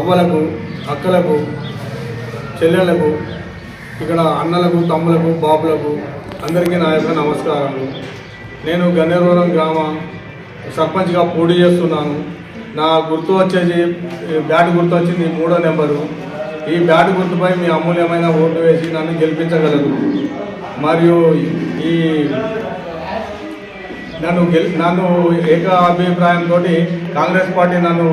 అవ్వలకు, అక్కలకు, చెల్లెళ్లకు, ఇక్కడ అన్నలకు, తమ్ములకు, బాబులకు అందరికీ నా యొక్క నమస్కారాలు. నేను గన్నేరువరం గ్రామ సర్పంచ్గా పోటీ చేస్తున్నాను. నా గుర్తు వచ్చేసి బ్యాట్ గుర్తు వచ్చింది 3వ నెంబరు. ఈ బ్యాట్ గుర్తుపై మీ అమూల్యమైన ఓటు వేసి నన్ను గెలిపించగలరు. మరియు ఈ నన్ను ఏకాభిప్రాయంతో కాంగ్రెస్ పార్టీ నన్ను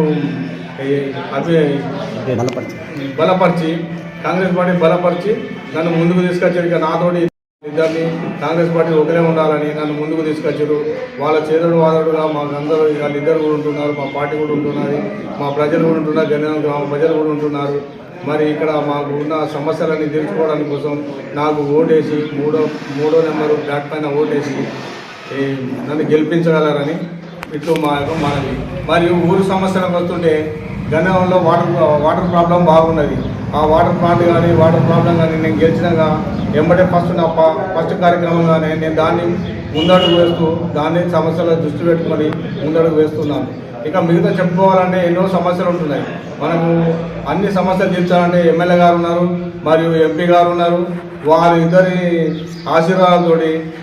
బలపరిచి నన్ను ముందుకు తీసుకొచ్చారు. ఇక నాతోటి ఇద్దరిని కాంగ్రెస్ పార్టీ ఒకరే ఉండాలని నన్ను ముందుకు తీసుకొచ్చారు. వాళ్ళ చేదుడు వాదడుగా మాకందరూ వాళ్ళిద్దరు కూడా ఉంటున్నారు, మా పార్టీ కూడా ఉంటున్నది, మా ప్రజలు కూడా ఉంటున్నారు, గన్నేరువరం గ్రామ ప్రజలు కూడా ఉంటున్నారు. మరి ఇక్కడ మాకు ఉన్న సమస్యలన్నీ తీర్చుకోవడానికి కోసం నాకు ఓటేసి 3వ నెంబరు బ్యాట్ పైన ఓటేసి నన్ను గెలిపించగలరని ఇట్లు మా యొక్క మనవి. మరియు ఊరు సమస్యలకు వస్తుంటే గన్నేరువరంలో వాటర్ ప్రాబ్లం బాగున్నది. ఆ వాటర్ ప్రాబ్లం కానీ నేను గెలిచినాక ఎంబడే ఫస్ట్ కార్యక్రమంగానే నేను దాన్ని ముందడుగు వేస్తూ దాన్ని సమస్యల దృష్టి పెట్టుకొని ముందడుగు వేస్తున్నాను. ఇక మిగతా చెప్పుకోవాలంటే ఎన్నో సమస్యలు ఉంటున్నాయి. మనము అన్ని సమస్యలు తీర్చాలంటే ఎమ్మెల్యే గారు ఉన్నారు, మరియు ఎంపీ గారు ఉన్నారు. వారిద్దరి ఆశీర్వాదాలతో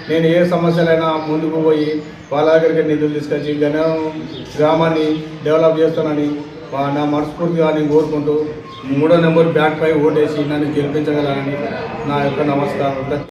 నేను ఏ సమస్యలైనా ముందుకు పోయి వాళ్ళ దగ్గరికి నిధులు తీసుకొచ్చి గన్నేరువరం గ్రామాన్ని డెవలప్ చేస్తానని నా మనస్ఫూర్తిగా నేను కోరుకుంటూ 3వ నెంబర్ బ్యాట్ పై ఓటేసి నన్ను గెలిపించగలరని నా యొక్క నమస్కారం.